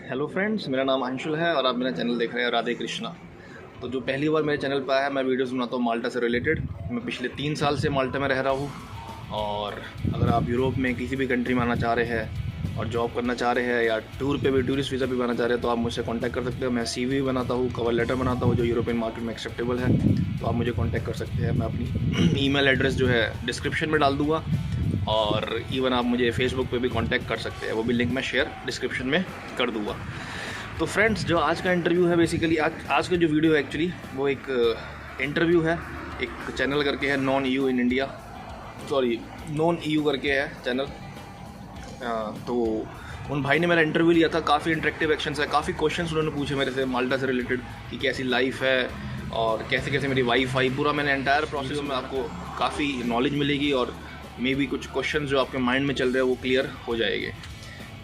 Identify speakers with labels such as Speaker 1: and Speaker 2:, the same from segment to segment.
Speaker 1: Hello friends, मेरा नाम अंशुल है और आप मेरा चैनल देख रहे हैं राधे कृष्णा। तो जो पहली बार मेरे चैनल पर आया है, मैं वीडियोस बनाता हूँ माल्टा से रिलेटेड। मैं पिछले 3 साल से माल्टा में रह रहा हूँ। और अगर आप यूरोप में किसी भी कंट्री में आना चाह रहे हैं और जॉब करना चाह रहे हैं या टूर पे भी टूरिस्ट वीज़ा भी बनाना चाह रहे हैं तो आप मुझसे कांटेक्ट कर सकते हो। मैं सीवी बनाता हूँ, कवर लेटर बनाता हूँ जो यूरोपियन मार्केट में एक्सेप्टेबल है। तो आप मुझे कांटेक्ट कर सकते हैं। मैं अपनी ईमेल एड्रेस जो है डिस्क्रिप्शन में डाल दूँगा। और इवन आप मुझे फेसबुक पे भी कांटेक्ट कर सकते हैं, वो भी लिंक मैं शेयर डिस्क्रिप्शन में कर दूँगा। तो फ्रेंड्स, जो आज का इंटरव्यू है, बेसिकली आज का जो वीडियो है एक्चुअली वो एक इंटरव्यू है। एक चैनल करके है non EU in India, sorry non EU करके है चैनल। तो उन भाई ने मेरा इंटरव्यू लिया था। काफ़ी इंटरेक्टिव एक्शंस है, काफ़ी क्वेश्चंस उन्होंने पूछे मेरे से माल्टा से रिलेटेड कि कैसी लाइफ है और कैसे कैसे मेरी वाईफाई, पूरा मैंने एंटायर प्रोसेस में आपको काफ़ी नॉलेज मिलेगी और मे बी कुछ क्वेश्चन जो आपके माइंड में चल रहे हैं वो क्लियर हो जाएंगे।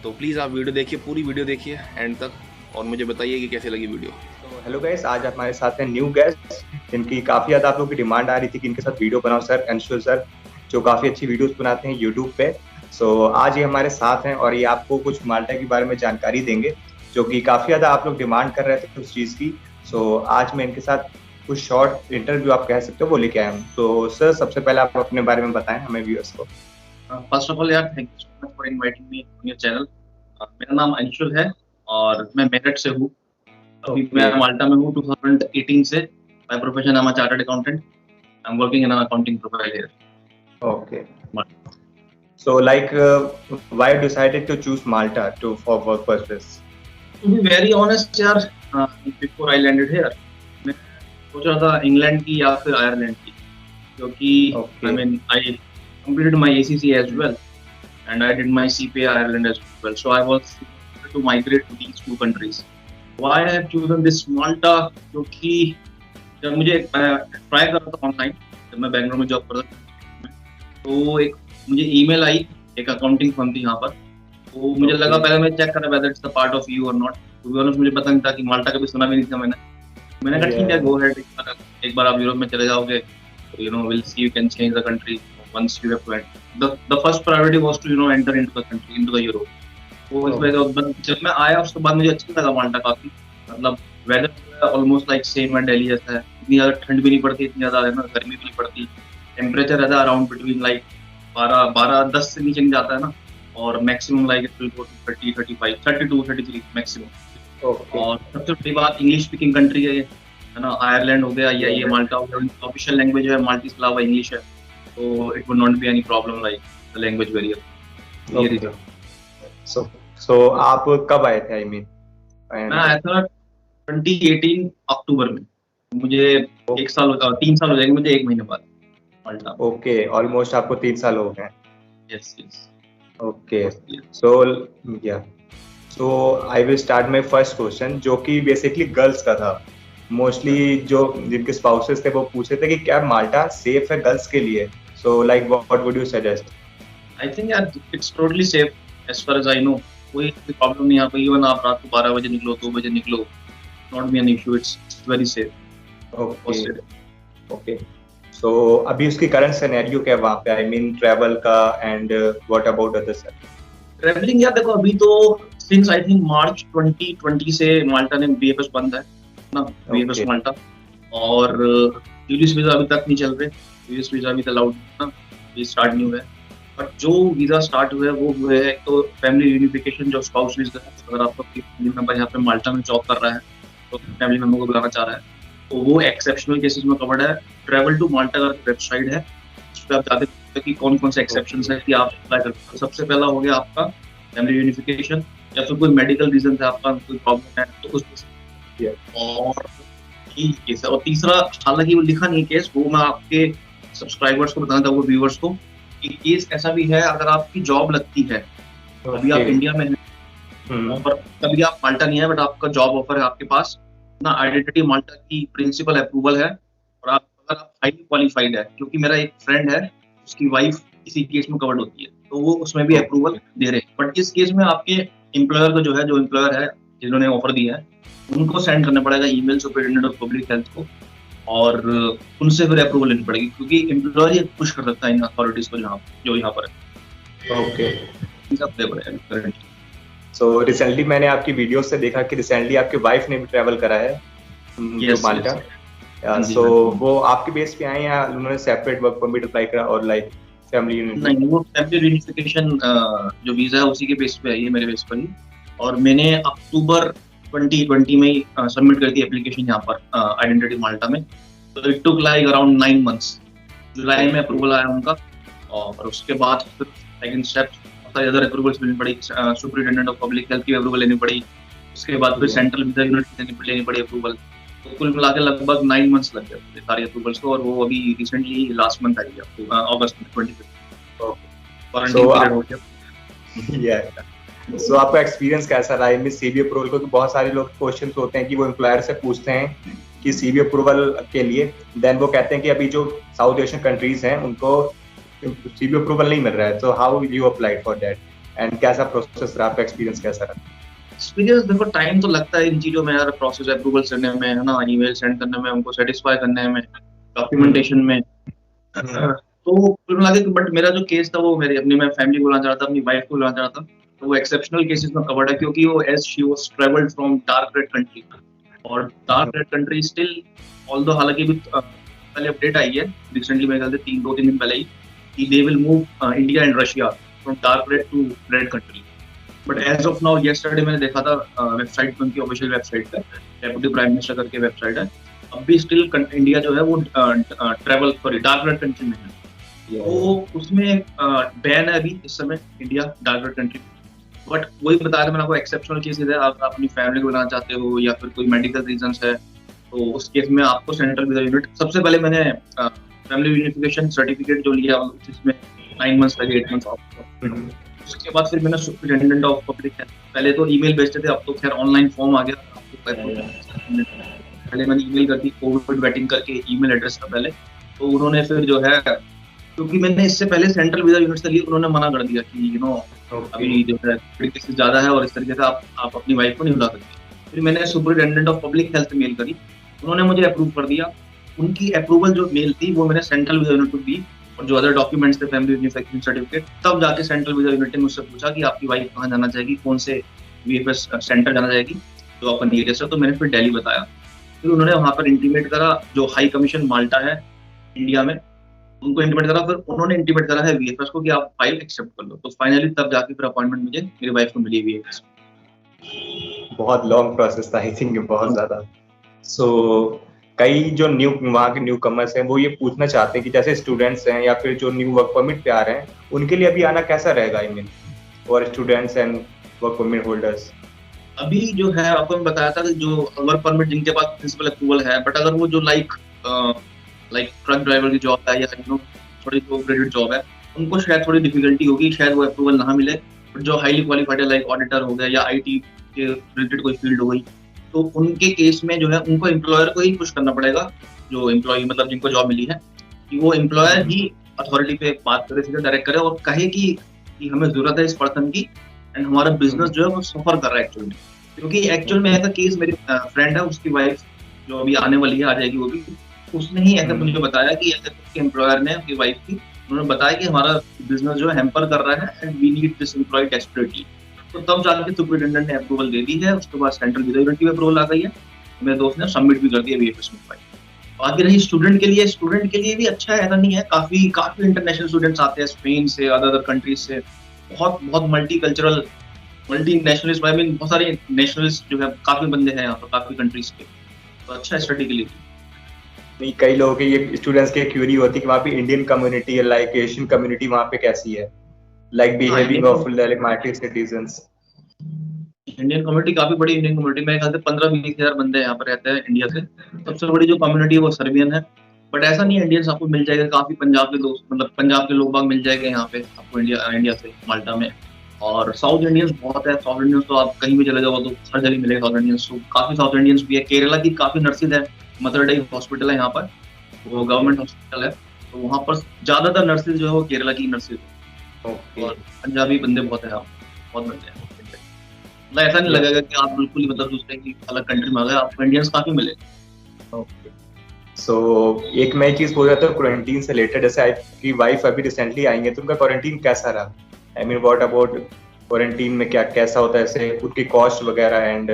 Speaker 1: तो प्लीज़ आप वीडियो देखिए, पूरी वीडियो देखिए एंड तक और मुझे बताइए कि कैसी लगी वीडियो।
Speaker 2: तो हेलो गाइस, आज हमारे साथ हैं न्यू गेस्ट जिनकी काफ़ी ज़्यादा आप लोगों की डिमांड आ रही थी कि इनके साथ वीडियो बनाओ सर, अंशुल सर, जो काफ़ी अच्छी वीडियोस बनाते हैं यूट्यूब पे। आज ये हमारे साथ हैं और ये आपको कुछ माल्टा के बारे में जानकारी देंगे जो कि काफ़ी ज़्यादा आप लोग डिमांड कर रहे थे उस चीज़ की। आज मैं इनके साथ कुछ शॉर्ट इंटरव्यू आप कह सकते हो वो लेके आया हूँ। तो सर, सबसे पहले आप अपने बारे में बताएं हमें व्यूअर्स को।
Speaker 3: फर्स्ट ऑफ ऑल यार, thank you so much for inviting me on your channel. मेरा नाम अंशुल है और मैं मेरठ से हूँ। अभी मैं माल्टा में हूँ 2018 से। By profession I am a chartered accountant. I am working in an accounting profile here.
Speaker 2: Okay. Why you decided to choose Malta for work purpose?
Speaker 3: To be very honest यार, बिफोर आई लैंडेड हियर मैं सोच रहा था England की या फिर Ireland की, क्योंकि I mean I completed my ACC as well and I did my CPA Ireland as well. So I was to migrate to these two countries. Why I have chosen this Malta? क्योंकि जब मुझे try कर रहा था online, जब मैं बैंगलोर में job करता था, तो एक मुझे ईमेल आई, एक अकाउंटिंग फर्म थी यहाँ पर। तो मुझे लगा, पहले मैं चेक करा whether it's the part of you और नॉट। टू बी ऑनेस्ट मुझे पता नहीं था कि माल्टा कभी सुना भी नहीं था मैंने कहा ठीक है, गो अहेड, एक बार आप यूरोप में चले जाओगे तो will see you can change the country once you have to enter. The first priority was to enter into the country, into the Europe. तो इस वजह से जब मैं आया उसके बाद मुझे अच्छा लगा माल्टा काफी। मतलब वेदर ऑलमोस्ट लाइक सेम है दिल्ली जैसा है। इतनी ज्यादा ठंड भी नहीं पड़ती, इतनी ज्यादा है ना गर्मी भी नहीं पड़ती। टेम्परेचर रहता है अराउंड बिटवीन लाइक 12-10 से नीचे नहीं जाता है ना। और maximum like it will go to 30, 35, 32, 33 maximum. और सबसे बड़ी बात, इंग्लिश स्पीकिंग कंट्री है ना। आयरलैंड हो गया या ये माल्टा हो गया, ऑफिशियल लैंग्वेज जो है माल्टीज के अलावा इंग्लिश है। So it would not be any problem like the language barrier.
Speaker 2: Okay. So आप कब आए थे?
Speaker 3: मैं आया था 2018 अक्टूबर में। मुझे 3 साल हो जाएंगे मुझे 1 महीने बाद माल्टा।
Speaker 2: ओके, ऑलमोस्ट आपको 3 साल हो गए।
Speaker 3: Yes.
Speaker 2: Okay, so I will start my first question, जो कि बेसिकली गर्ल्स का था। मोस्टली जो जिनके स्पाउसेस थे वो पूछे थे कि क्या माल्टा सेफ है गर्ल्स के लिए। So like what would you suggest?
Speaker 3: I think it's totally safe as far as I know. कोई प्रॉब्लम नहीं है। आप इवन आप रात को 12 बजे निकलो, 2 बजे निकलो, not be an issue. It's very safe.
Speaker 2: Okay. So अभी उसकी करंट सिनेरियो क्या है वहाँ पे? I mean ट्रैवल का and what about others?
Speaker 3: Travelling यार देखो, अभी तो since I think मार्च 2020 से माल्टा ने BFS बंद है ना, BFS माल्टा। और टूरिस्ट वीजा अभी तक नहीं चल रहे। टूरिस्ट वीजा भी अलाउड ना, ये स्टार्ट नहीं हुआ है। बट जो वीजा स्टार्ट हुआ है वो हुए है तो फैमिली यूनिफिकेशन, जो स्पाउस वीजा है। अगर आपका फैमिली मेंबर यहाँ पे माल्टा में जॉब कर रहा है तो फैमिली मेंबर को बुलाना चाह रहा है तो वो एक्सेप्शनल केसेस में कवर्ड है। ट्रैवल टू माल्टा का वेबसाइट है, उस पर आप जाते हैं कि कौन कौन से एक्सेप्शन है कि आप अप्लाई कर सकते हो। सबसे पहला हो गया आपका फैमिली यूनिफिकेशन, या फिर कोई मेडिकल रीजन है, आपका कोई प्रॉब्लम है तो उस और केस है। और तीसरा, हालांकि वो लिखा नहीं केस, वो मैं आपके सब्सक्राइबर्स को बताना चाहूँगा, व्यूअर्स को, कि केस ऐसा भी है अगर आपकी जॉब लगती है, अभी आप इंडिया में हैं और कभी आप माल्टा नहीं है बट आपका जॉब ऑफर है आपके पास ना, आइडेंटिटी माल्टा की प्रिंसिपल अप्रूवल है और अगर आप हाईली क्वालिफाइड है, क्योंकि मेरा एक फ्रेंड है उसकी वाइफ इसी केस में कवर्ड होती है तो वो उसमें भी अप्रूवल दे रहे हैं। बट इस केस में आपके एम्प्लॉयर को जो एम्प्लॉयर है जिन्होंने ऑफर दिया है उनको सेंड करना पड़ेगा email superintendent of public health को, और उनसे फिर अप्रूवल लेनी पड़ेगी, क्योंकि एम्प्लॉयर ही पुश कर सकता है इन अथॉरिटीज को जो यहाँ पर है।
Speaker 2: ओके, सो रिसेंटली मैंने आपकी वीडियो से देखा कि रिसेंटली आपकी वाइफ ने भी ट्रैवल करा है
Speaker 3: Yes,
Speaker 2: माल्टा।
Speaker 3: हाँ जी,
Speaker 2: सो
Speaker 3: हाँ जी।
Speaker 2: वो आपके बेस पे आए या उन्होंने सेपरेट वर्क परमिट अप्लाई करा और लाइक फैमिली यूनिट?
Speaker 3: नहीं, वो फैमिली यूनिफिकेशन जो वीजा है उसी के बेस पे आई है, मेरे बेस पर ही। और मैंने अक्टूबर 2020 में ही सबमिट कर दी एप्लीकेशन यहाँ पर आइडेंटिटी माल्टा में। तो it took like around 9 months। जुलाई में अप्रूवल आया उनका, और उसके बाद फिर सेकंड स्टेप सारी अदर अप्रूवल्स लेनी पड़ी, सुपरिटेंडेंट ऑफ पब्लिक हेल्थ की अप्रूवल लेनी पड़ी, उसके बाद फिर सेंट्रल वीजा यूनिट लेनी पड़ी अप्रूवल। तो कुल मिला के लगभग 9 months लग गए सारी अप्रूवल्स को, और वो अभी रिसेंटली लास्ट मंथ आई है, अगस्त में 25 क्वारंटाइन पीरियड हो गया।
Speaker 2: सो आपका एक्सपीरियंस कैसा रहा है सीबी अप्रूवल को? बहुत सारे लोग क्वेश्चन होते हैं कि वो एम्प्लॉयर से पूछते हैं कि सीबी अप्रूवल के लिए, देन वो कहते हैं कि अभी जो साउथ एशियन कंट्रीज हैं उनको सीबी अप्रूवल नहीं मिल रहा है, so how you applied for that and कैसा प्रोसेस रहा, आपका एक्सपीरियंस कैसा रहा?
Speaker 3: एक्सपीरियंस देखो, टाइम तो लगता है इन चीजों में यार, प्रोसेस अप्रूवल करने में, है ना, ईमेल सेंड करने में, उनको सेटिस्फाई करने में, डॉक्यूमेंटेशन में। तो कुल मिला के, बट मेरा जो केस था वो मेरी अपनी, मैं फैमिली को बुलाना चाह रहा था, अपनी वाइफ को बुलाना चाह रहा था, तो वो एक्सेप्शनल केसेस में कवर्ड है, क्योंकि वो as she was travelled from dark red country, और dark red country still, although हालांकि भी पहले अपडेट आई है रिसेंटली, मेरे ख्याल से 2-3 दिन पहले ही, कि they will move India and Russia from dark red to red country. But as of now, yesterday मैंने देखा था वेबसाइट पे, उनकी ऑफिशियल वेबसाइट पे, डेप्यूटी प्राइम मिनिस्टर करके वेबसाइट है, अब भी स्टिल इंडिया जो है वो travel sorry dark red country में है। तो उसमें बैन है अभी इस समय India dark red country. But वही बता रहे, मैंने आपको एक्सेप्शनल केसेस है, आप अपनी फैमिली को बुलाना चाहते हो या फिर कोई मेडिकल रीजंस है, तो उस केस में आपको सेंट्रल वीजा यूनिट, सबसे पहले मैंने फैमिली यूनिफिकेशन सर्टिफिकेट जो लिया जिसमें 9 months लगे, 8 months ऑफ। उसके बाद फिर मैंने सुपरिटेंडेंट ऑफ पब्लिक हेल्थ, पहले तो ईमेल भेजते थे, अब तो खैर ऑनलाइन फॉर्म आ गया आपको। पहले मैंने ईमेल कर दी, कोविड वेटिंग करके ईमेल एड्रेस था पहले, तो उन्होंने फिर जो है, क्योंकि मैंने इससे पहले सेंट्रल वीजा यूनिट से लिए, उन्होंने मना कर दिया कि यू नो अभी जो है केसेस ज्यादा है और इस तरीके से आप अपनी वाइफ को नहीं बुला सकते। फिर मैंने superintendent of public health mail करी, उन्होंने मुझे अप्रूव कर दिया। उनकी अप्रूवल जो मेल थी वो मैंने सेंट्रल वीजा यूनिट को दी, और जो अदर डॉक्यूमेंट्स थे, फैमिली यूनिफिकेशन सर्टिफिकेट, तब जाके सेंट्रल वीजा यूनिट ने मुझसे पूछा कि आपकी वाइफ कहाँ जाना चाहेगी, कौन से वीएफएस सेंटर जाना चाहेगी जो आपका नियरेस्ट है। तो मैंने फिर दिल्ली बताया, फिर उन्होंने वहाँ पर इंटीमेट करा, जो हाई कमीशन माल्टा है इंडिया में, उनको इंटीमेट करा, फिर उन्होंने इंटीमेट करा है वीएफएस को कि आप फाइल एक्सेप्ट कर लो। तो फाइनली तब जाके फिर अपॉइंटमेंट मुझे मेरी वाइफ को मिली वीएफएस।
Speaker 2: बहुत लॉन्ग प्रोसेस था आई थिंक, बहुत ज्यादा। सो कई जो वहाँ के न्यू कमर्स हैं वो ये पूछना चाहते हैं कि जैसे स्टूडेंट्स हैं या फिर जो न्यू वर्क परमिट पे आ रहे हैं, उनके लिए अभी आना कैसा रहेगा, I mean for students and work permit holders?
Speaker 3: अभी जो है आपको मैं बताया था कि जो वर्क परमिट जिनके पास प्रिंसिपल अप्रूवल है, बट अगर वो जो लाइक ट्रक ड्राइवर की जॉब है या थोड़ी जो ग्रेजुएट जॉब है, उनको शायद थोड़ी डिफिकल्टी होगी, शायद वो अप्रूवल ना मिले। बट जो हाईली क्वालिफाइड है, लाइक ऑडिटर हो गया या आईटी के रिलेटेड कोई फील्ड हो गई, तो उनके केस में जो है उनको एम्प्लॉयर को ही पुश करना पड़ेगा, जो एम्प्लॉय मतलब जिनको जॉब मिली है, कि वो एम्प्लॉयर ही अथॉरिटी पे बात करे, सीधे डायरेक्ट करे और कहे कि हमें जरूरत है इस पर्सन की, एंड हमारा बिजनेस जो है वो सफर कर रहा है एक्चुअली। क्योंकि एक्चुअल में ऐसा केस, मेरी फ्रेंड है, उसकी वाइफ जो अभी आने वाली है, आ जाएगी वो भी, उसने ही ऐसा मुझे बताया कि ऐसे उसके एम्प्लॉयर ने, उसकी वाइफ की, उन्होंने बताया कि हमारा बिजनेस जो है हैम्पर कर रहा है and we need this employ desperately. तो तब जाके सुपरिटेंडेंट ने अप्रूवल दे दी है, उसके बाद सेंट्रल वीजा यूनिट की अप्रूवल आ गई है, मेरे दोस्त ने सबमिट भी कर दिया वीएफएस में फाइल। बाकी रही स्टूडेंट के लिए भी अच्छा है, ऐसा नहीं है, काफी इंटरनेशनल स्टूडेंट्स आते हैं स्पेन से, अदर कंट्रीज से, बहुत multi cultural, multi nationalist, I mean बहुत सारे नेशनलिस्ट जो है, काफी बंदे हैं यहाँ पर, काफी कंट्रीज के, तो अच्छा है स्टडी के लिए।
Speaker 2: नहीं, कई लोगों के ये स्टूडेंट्स की क्यूरी होती है कि वहाँ पे इंडियन कम्युनिटी या लाइक एशियन कम्युनिटी वहाँ पे कैसी है, like behaving of migrant citizens.
Speaker 3: Indian community काफी बड़ी, इंडियन कम्युनिटी मेरे ख्याल से 15-20 हजार बंदे यहाँ पर रहते हैं इंडिया से। सबसे बड़ी जो कम्युनिटी है वो सर्बियन है, बट ऐसा नहीं है, इंडियंस आपको मिल जाएगा, काफी पंजाब के दोस्त, मतलब पंजाब के लोग बाग मिल जाएंगे यहाँ पे आपको इंडिया से, माल्टा में। और साउथ इंडियंस बहुत है, साउथ इंडियंस तो आप कहीं भी चले जाओ तो हर जगह मिलेगा साउथ इंडियंस, तो काफी साउथ इंडियंस भी है। केरला की काफी नर्सेज है, मदर डे हॉस्पिटल है यहाँ पर, वो गवर्नमेंट हॉस्पिटल है, तो वहाँ पर ज्यादातर नर्सेज जो है वो केरला की नर्सेज है, और पंजाबी बंदे बहुत है, बहुत बंदे हैं। मतलब ऐसा नहीं लगेगा कि आप बिल्कुल ही मतलब दूसरे की अलग कंट्री में आ गए, आपको इंडियंस काफी मिले।
Speaker 2: सो एक मैं चीज बोल रहा था क्वारंटीन से रिलेटेड, जैसे आपकी वाइफ अभी रिसेंटली आई है, तो उनका क्वारंटीन कैसा रहा? I mean what about quarantine में क्या कैसा होता है, ऐसे उसकी कॉस्ट वगैरह एंड?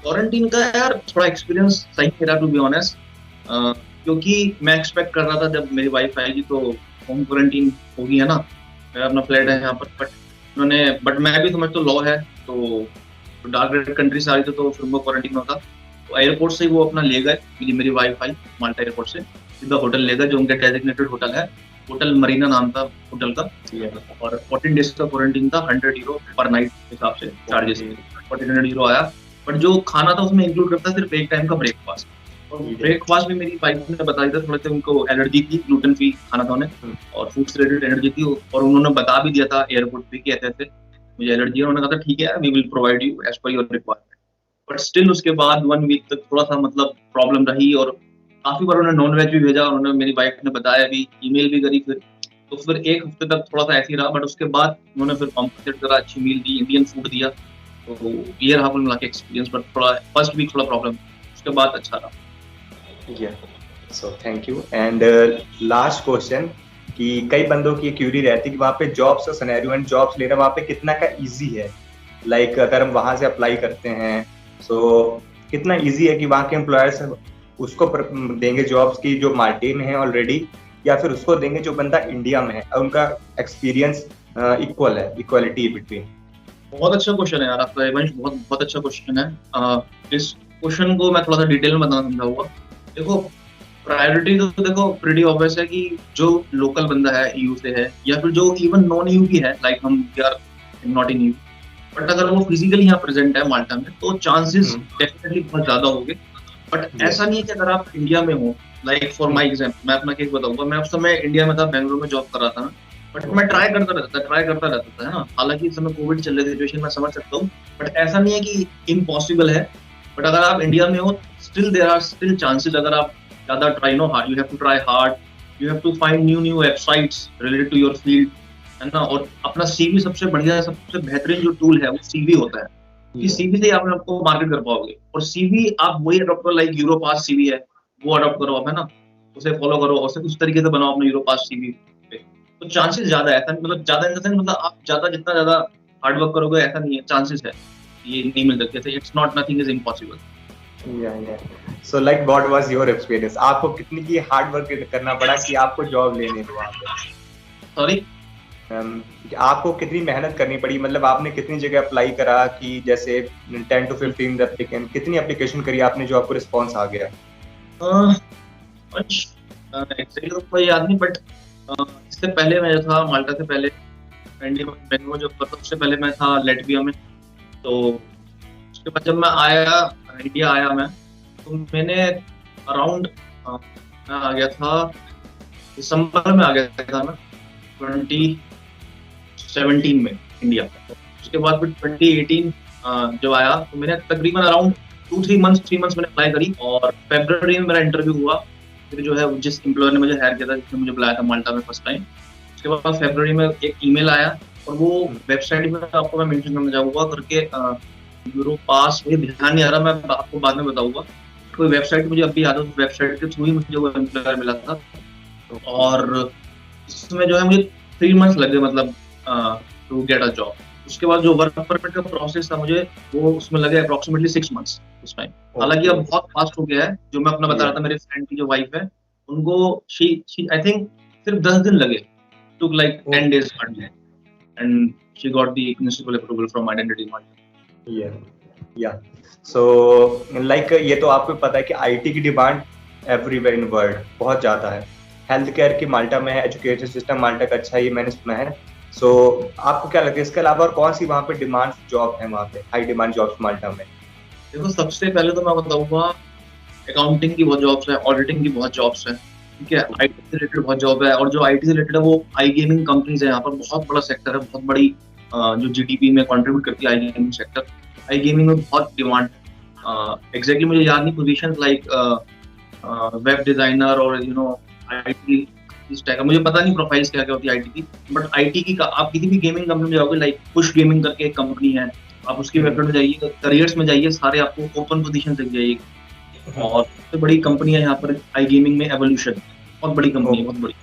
Speaker 3: क्वारंटीन का यार थोड़ा एक्सपीरियंस सही मेरा, टू बी ऑनेस्ट, क्योंकि मैं एक्सपेक्ट कर रहा था जब मेरी वाइफ आएगी तो होम क्वारंटीन होगी, है ना, मेरा अपना फ्लैट है यहाँ पर, बट मैं भी समझ तो लॉ है, तो डार्क रेड कंट्री से आ रही थी तो फिर वो क्वारंटीन होता, तो एयरपोर्ट से ही वो अपना ले गए, मेरी वाइफ आई माल्टा एयरपोर्ट से सीधा होटल ले गए, जो उनका डेजिग्नेटेड होटल है, होटल मरीना नाम था होटल का, और 14 डेज का क्वारंटीन था, 100 यूरो पर नाइट हिसाब से चार्जेस, 1400 यूरो आया। बट जो खाना था उसमें इंक्लूड करता सिर्फ एक टाइम का ब्रेकफास्ट, और ब्रेकफास्ट भी मेरी वाइफ ने बताया था, थोड़ा सा उनको एलर्जी थी, ग्लूटेन फ्री खाना था उन्हें और फूड से रिलेटेड एलर्जी थी, और उन्होंने बता भी दिया था एयरपोर्ट पे कि ऐसे ऐसे मुझे एलर्जी है, उन्होंने कहा था ठीक है we will provide you as per your requirement. But still उसके बाद 1 वीक तक थोड़ा सा मतलब प्रॉब्लम रही, और काफी बार उन्होंने नॉन वेज भी भेजा, उन्होंने मेरी वाइफ ने बताया भी, ईमेल भी करी, फिर 1 हफ्ते तक थोड़ा सा ऐसे ही रहा, बट उसके बाद उन्होंने फिर कॉम्पनसेट करा, अच्छी मील दी, इंडियन फूड दिया, तो ये रहा कुल मिला के एक्सपीरियंस। बट थोड़ा फर्स्ट वीक थोड़ा प्रॉब्लम, उसके बाद अच्छा रहा।
Speaker 2: So thank you. And last question, कि कई बंदों की क्यूरी रहती है कि वहाँ पे जॉब्स का सिनेरियो एंड जॉब्स लेना वहाँ पे कितना का इजी है, लाइक अगर हम वहाँ से अप्लाई करते हैं सो कितना इजी है कि वहाँ के एम्प्लॉयर्स उसको देंगे जॉब्स की जो माल्टे में है ऑलरेडी, या फिर उसको देंगे जो बंदा इंडिया में है और उनका एक्सपीरियंस इक्वल है, इक्वालिटी बिटवीन?
Speaker 3: बहुत अच्छा क्वेश्चन है यार आपका एवंश, बहुत बहुत अच्छा क्वेश्चन है। इस क्वेश्चन को मैं थोड़ा सा डिटेल में बताना समझाऊंगा। देखो प्रायोरिटी तो देखो प्रीटी ऑब्वियस है कि जो लोकल बंदा है ईयू से है, या फिर जो इवन नॉन ईयू भी है, लाइक हम यार नॉट इन ईयू, बट अगर वो फिजिकली यहाँ प्रेजेंट है माल्टा में तो चांसेस डेफिनेटली बहुत ज्यादा होंगे। बट ऐसा नहीं है कि अगर आप इंडिया में हो, लाइक फॉर माई एग्जाम्पल मैं अपना केस बताऊंगा, मैं उस समय इंडिया में था, बेंगलुरु में जॉब कर रहा था ना, बट मैं ट्राई करता रहता था, है ना, हालांकि इस समय कोविड चल रही सिचुएशन मैं समझ सकता हूँ, बट ऐसा नहीं है कि इम्पॉसिबल है। बट अगर आप इंडिया में हो still there are still chances, अगर आप ज्यादा try no hard, you have to try hard, you have to find new websites related to your field, है ना, और अपना सीवी सबसे बढ़िया सबसे बेहतरीन जो टूल है वो सीवी होता है, कि सीवी से आप आपको मार्केट कर पाओगे, और सीवी आप वही अडॉप्ट करो, लाइक यूरोपास सीवी है वो अडॉप्ट करो आप, है ना, उसे फॉलो करो, उसे उस तरीके से बनाओ अपना यूरोपास सीवी पे, तो चांसेस ज्यादा है, ऐसा मतलब ज्यादा इन द सेंस मतलब आप ज्यादा जितना ज्यादा हार्ड वर्क करोगे ऐसा नहीं है, चांसेस है ये नहीं मिल सकते थे, it's not nothing is impossible.
Speaker 2: So like what was your experience, आपको कितनी की हार्ड वर्क करना पड़ा कि आपको जॉब लेने दो वहाँ पे?
Speaker 3: सॉरी
Speaker 2: आपको कितनी मेहनत करनी पड़ी, मतलब आपने कितनी जगह अप्लाई करा, कि जैसे 10 to 15 एप्लीकेंट, कितनी एप्लीकेशन करी आपने जो आपको रिस्पांस आ गया?
Speaker 3: एक्चुअली तो कोई याद नहीं, बट इससे पहले मैं जो था माल्टा से पहले बेंगलुरु जॉब करता, उससे पहले मैं था लैटविया में, तो उसके बाद जब मैं आया इंडिया आया मैं, तो मैंने अराउंड मैं आ गया था दिसंबर में आ गया था मैं 2017 में इंडिया। उसके बाद फिर 2018 जब आया तो मैंने तकरीबन अराउंड 3 मंथ्स मैंने अप्लाई करी, और फरवरी में मेरा इंटरव्यू हुआ, फिर जो है जिस एम्प्लॉयर ने मुझे हायर किया था, जिसने मुझे बुलाया था माल्टा में फर्स्ट टाइम, उसके बाद फरवरी में एक ईमेल आया, और वो वेबसाइट में आपको मैं मेंशन करना चाहूंगा करके, यूरोपास, मुझे ध्यान नहीं आ रहा, मैं आपको बाद में बताऊंगा, कोई वेबसाइट मुझे अभी याद है, उस वेबसाइट के थ्रू ही मुझे वो एम्प्लॉयर मिला था, और इसमें जो है मुझे 3 मंथ्स लगे, मतलब टू गेट अ जॉब। उसके बाद जो वर्क परमिट का प्रोसेस था मुझे, वो उसमें लगे अप्रोक्सीमेटली 6 मंथ्स उस टाइम। हालांकि अब बहुत फास्ट हो गया है, जो मैं अपना बता रहा था, मेरे फ्रेंड की जो वाइफ है उनको शी आई थिंक सिर्फ 10 दिन लगे, took like 10 days hardly, and she got the municipal approval from Identity Malta.
Speaker 2: Yeah. So like ये तो आपको पता है कि आईटी की डिमांड एवरीवेयर इन वर्ल्ड बहुत ज्यादा है, हेल्थ केयर की माल्टा में है, एजुकेशन सिस्टम माल्टा का अच्छा है, ये मैंने सुना है। सो आपको क्या लगता है इसके अलावा और कौन सी वहाँ पे डिमांड जॉब है, वहाँ पे हाई डिमांड जॉब्स माल्टा में?
Speaker 3: देखो सबसे पहले तो मैं बताऊंगा अकाउंटिंग की बहुत जॉब्स है, ऑडिटिंग की बहुत जॉब्स है, ठीक है, आईटी से रिलेटेड बहुत जॉब है, और जो आईटी से रिलेटेड है वो आई गेमिंग कंपनीज है, यहाँ पर बहुत बड़ा सेक्टर है, बहुत बड़ी जो जीडीपी में कंट्रीब्यूट करती है आई गेमिंग सेक्टर, आई गेमिंग में बहुत डिमांड। एग्जैक्टली मुझे याद नहीं पोजीशन, लाइक वेब डिजाइनर और यू नो आईटी इस टाइप का, मुझे पता नहीं प्रोफाइल्स क्या क्या होती है आईटी की, बट आईटी की आप किसी भी गेमिंग कंपनी में जाओगे, लाइक पुश गेमिंग करके एक कंपनी है, आप उसकी वेबसाइट में जाइए, करियर्स में जाइए, सारे आपको ओपन पोजीशन दिख जाएगी, और सबसे बड़ी कंपनी है यहाँ पर आई गेमिंग में एवोल्यूशन, बहुत बड़ी कंपनी है, बहुत बड़ी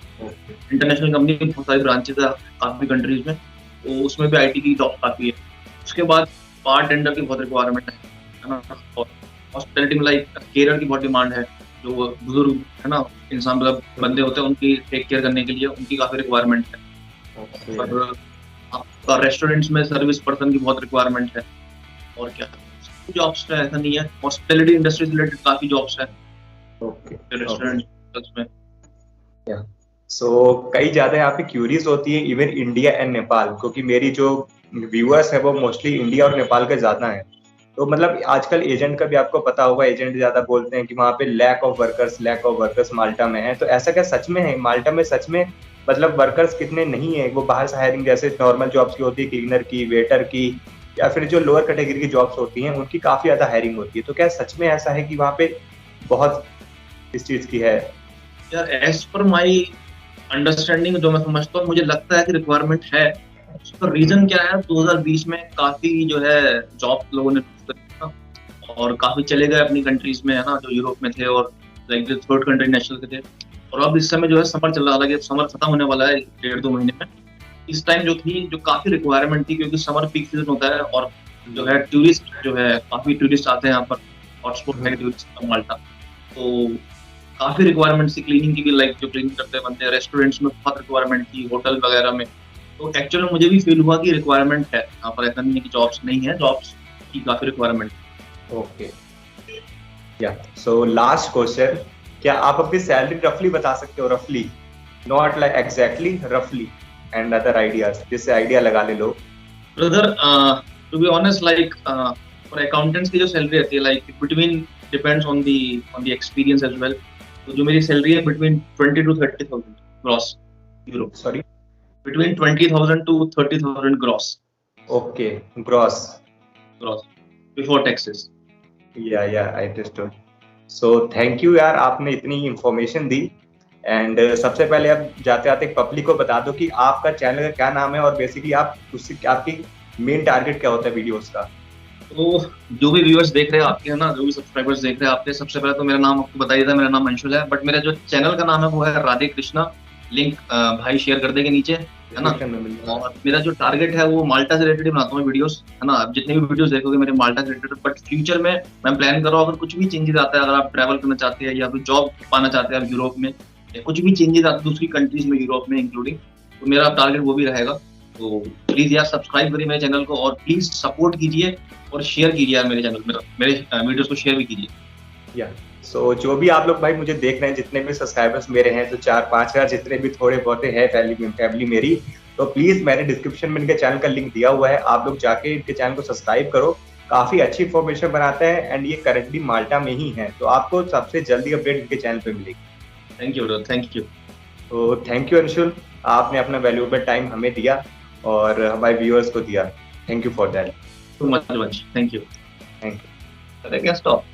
Speaker 3: इंटरनेशनल कंपनी, बहुत सारी ब्रांचेस है काफी कंट्रीज में, तो उसमें भी आईटी की जॉब काफी है। उसके बाद बार टेंडर की बहुत रिक्वायरमेंट है ना, और हॉस्पिटलिटी में लाइक केयर की बहुत डिमांड है। जो बुजुर्ग है ना इंसान, मतलब बंदे होते हैं, उनकी टेक केयर करने के लिए उनकी काफी रिक्वायरमेंट है। और आपका रेस्टोरेंट्स में सर्विस पर्सन की बहुत रिक्वायरमेंट है। और क्या जॉब्स है, ऐसा नहीं है, हॉस्पिटलिटी इंडस्ट्री से रिलेटेड काफी जॉब्स है रेस्टोरेंट में।
Speaker 2: सो कई ज्यादा यहाँ पे क्यूरीज होती है इवन इंडिया एंड नेपाल, क्योंकि मेरी जो व्यूअर्स है वो मोस्टली इंडिया और नेपाल के ज्यादा है। तो मतलब आजकल एजेंट का भी आपको पता होगा, एजेंट ज्यादा बोलते हैं कि वहाँ पे लैक ऑफ वर्कर्स माल्टा में है। तो ऐसा क्या सच में है? माल्टा में सच में मतलब वर्कर्स कितने नहीं है? वो बाहर से हायरिंग जैसे नॉर्मल जॉब्स की होती है, क्लीनर की, वेटर की, या फिर जो लोअर कैटेगरी की जॉब्स होती हैं उनकी काफी ज्यादा हायरिंग होती है। तो क्या सच में ऐसा है कि वहाँ पे बहुत इस चीज की है?
Speaker 3: यार एज पर माई अंडरस्टैंडिंग, जो मैं समझता हूँ, मुझे लगता है कि रिक्वायरमेंट है। उसका रीजन क्या है, 2020 में काफी जो है जॉब लोगों ने और काफी चले गए अपनी कंट्रीज में, है ना, जो यूरोप में थे और लाइक थर्ड कंट्री नेशनल के थे। और अब इस समय जो है समर चल रहा है, हालांकि समर खत्म होने वाला है 1.5-2 महीने में। इस टाइम जो थी, जो काफी रिक्वायरमेंट थी, क्योंकि समर पीक सीजन होता है और जो है टूरिस्ट जो है काफी टूरिस्ट आते हैं यहाँ पर, हॉटस्पॉट है टूरिस्ट का माल्टा। तो काफी रिक्वायरमेंट थी क्लीनिंग की भी, लाइक जो क्लीनिंग करते बनते, रेस्टोरेंट्स में बहुत रिक्वायरमेंट थी, होटल वगैरह में। तो एक्चुअली मुझे भी फील हुआ कि रिक्वायरमेंट है यहाँ पर, ऐसा नहीं है कि जॉब्स नहीं है, जॉब्स की काफी रिक्वायरमेंट।
Speaker 2: ओके, या सो लास्ट क्वेश्चन, क्या आप अपनी सैलरी रफली बता सकते हो? रफली, नॉट लाइक एग्जैक्टली, रफली, एंड अदर आइडियाज, जिससे आइडिया लगा ले लोग।
Speaker 3: Brother, to be honest, like for accountants की जो सैलरी रहती है, like between depends on the experience as well. तो जो मेरी सैलरी है between 20 to 30,000 gross euro.
Speaker 2: Sorry,
Speaker 3: between 20,000 to 30,000 gross.
Speaker 2: Okay, gross
Speaker 3: before taxes.
Speaker 2: या I understood. So thank you यार, आपने इतनी इंफॉर्मेशन दी। एंड सबसे पहले अब जाते आते पब्लिक को बता दो कि आपका चैनल का क्या नाम है और बेसिकली आप उससे आपकी मेन टारगेट क्या होता है वीडियोस का।
Speaker 3: तो जो भी व्यूअर्स देख रहे हैं आपके, है ना, जो भी सब्सक्राइबर्स देख रहे हैं आपके, सबसे पहले तो मेरा नाम आपको बता दिया था, मेरा नाम अंशुल है। बट मेरा जो चैनल का नाम है वो है राधे कृष्णा। लिंक भाई शेयर कर देंगे नीचे, है ना। और मेरा जो टारगेट है वो माल्टा से रिलेटेड बनाता हूँ वीडियोस, है ना। जितने भी वीडियोस देखोगे मेरे माल्टा से रिलेटेड। बट फ्यूचर में मैं प्लान कर रहा हूँ, अगर कुछ भी चेंजेस आता है, अगर आप ट्रैवल करना चाहते हैं या फिर जॉब पाना चाहते हैं आप यूरोप में, या कुछ भी चेंजेस आते हैं दूसरी कंट्रीज में यूरोप में इंक्लूडिंग, तो मेरा टारगेट वो भी रहेगा। तो प्लीज यार सब्सक्राइब करिए मेरे चैनल को और प्लीज सपोर्ट कीजिए और शेयर कीजिए यार मेरे चैनल, मेरे वीडियोस को शेयर भी कीजिए।
Speaker 2: सो जो भी आप लोग भाई मुझे देख रहे हैं, जितने भी सब्सक्राइबर्स मेरे हैं, तो 4-5 हजार जितने भी थोड़े बहुत है फैमिली मेरी, तो प्लीज मैंने डिस्क्रिप्शन में इनके चैनल का लिंक दिया हुआ है, आप लोग जाके इनके चैनल को सब्सक्राइब करो। काफी अच्छी इन्फॉर्मेशन बनाते हैं एंड ये करंटली माल्टा में ही है, तो आपको सबसे जल्दी अपडेट इनके चैनल पे मिलेगी।
Speaker 3: Thank you bro, thank you.
Speaker 2: तो थैंक यू अंशुल, आपने अपना वैल्यूएबल टाइम हमें दिया और हमारे व्यूअर्स को दिया। Thank you for that.
Speaker 3: Too much, thank you.
Speaker 2: Thank you.
Speaker 3: अरे क्या स्टॉप।